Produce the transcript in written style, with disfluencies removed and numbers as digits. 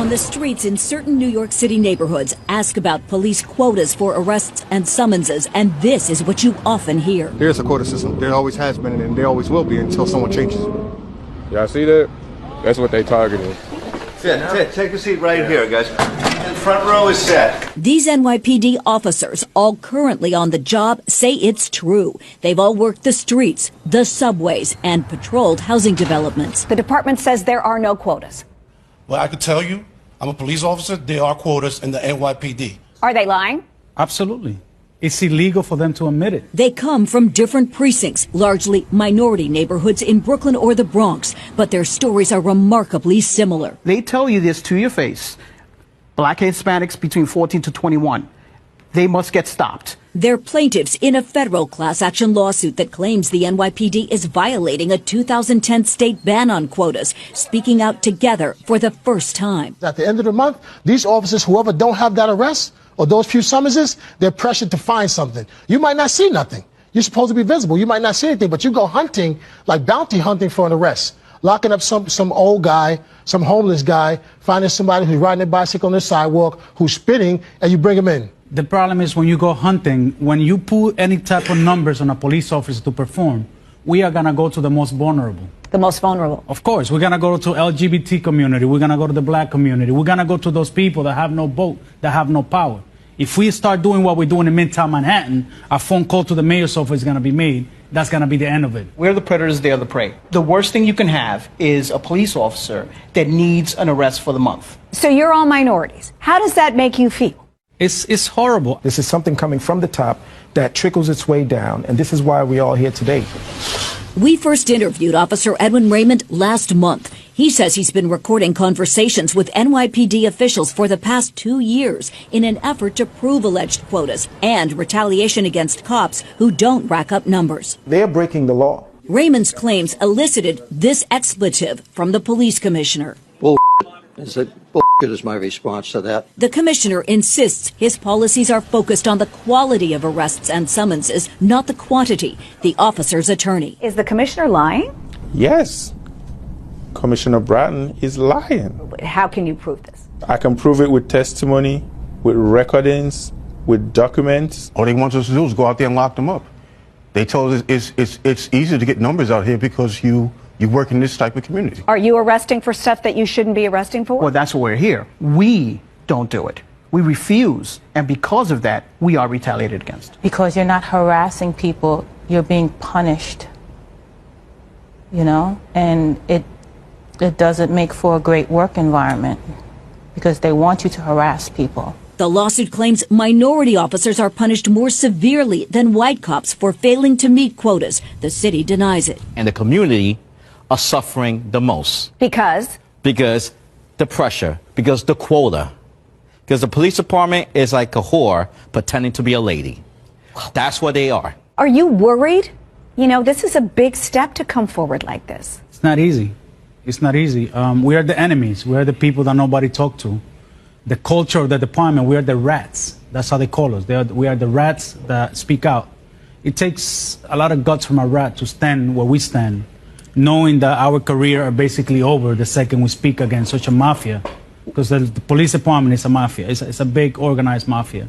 On the streets in certain New York City neighborhoods, ask about police quotas for arrests and summonses, and this is what you often hear. There's a quota system. There always has been, and there always will be until someone changes. Y'all see that? That's what they targeting. Ted, take a seat right here, guys. The front row is set. These NYPD officers, all currently on the job, say it's true. They've all worked the streets, the subways, and patrolled housing developments. The department says there are no quotas. Well, I can tell you, I'm a police officer. There are quotas in the NYPD. Are they lying? Absolutely. It's illegal for them to admit it. They come from different precincts, largely minority neighborhoods in Brooklyn or the Bronx, but their stories are remarkably similar. They tell you this to your face. Black Hispanics between 14 to 21. They must get stopped. They're plaintiffs in a federal class action lawsuit that claims the NYPD is violating a 2010 state ban on quotas, speaking out together for the first time. At the end of the month, these officers, whoever don't have that arrest or those few summonses, they're pressured to find something. You might not see nothing. You're supposed to be visible. You might not see anything, but you go hunting, like bounty hunting for an arrest. Locking up some old guy, some homeless guy, finding somebody who's riding a bicycle on the sidewalk, who's spitting, and you bring him in. The problem is when you go hunting, when you put any type of numbers on a police officer to perform, we are going to go to the most vulnerable. The most vulnerable? Of course. We're going to go to LGBT community. We're going to go to the black community. We're going to go to those people that have no vote, that have no power. If we start doing what we're doing in Midtown Manhattan, a phone call to the mayor's office is going to be made. That's going to be the end of it. We're the predators, they're the prey. The worst thing you can have is a police officer that needs an arrest for the month. So you're all minorities. How does that make you feel? It's horrible. This is something coming from the top that trickles its way down, and this is why we're all here today. We first interviewed Officer Edwin Raymond last month. He says he's been recording conversations with NYPD officials for the past 2 years in an effort to prove alleged quotas and retaliation against cops who don't rack up numbers. They're breaking the law. Raymond's claims elicited this expletive from the police commissioner. Bullshit is my response to that. The commissioner insists his policies are focused on the quality of arrests and summonses, not the quantity. The officer's attorney. Is the commissioner lying? Yes. Commissioner Bratton is lying. How can you prove this? I can prove it with testimony, with recordings, with documents. All they want us to do is go out there and lock them up. They told us it's easier to get numbers out here because you work in this type of community. Are you arresting for stuff that you shouldn't be arresting for? Well, that's why we're here. We don't do it. We refuse, and because of that, we are retaliated against. Because you're not harassing people, you're being punished, you know? And it doesn't make for a great work environment because they want you to harass people. The lawsuit claims minority officers are punished more severely than white cops for failing to meet quotas. The city denies it. And the community are suffering the most. Because? Because the pressure, because the quota. Because the police department is like a whore pretending to be a lady. That's what they are. Are you worried? You know, this is a big step to come forward like this. It's not easy. It's not easy. We are the enemies. We are the people that nobody talk to. The culture of the department, we are the rats. That's how they call us. We are the rats that speak out. It takes a lot of guts from a rat to stand where we stand, knowing that our career are basically over the second we speak against such a mafia. Because the police department is a mafia. It's a big organized mafia.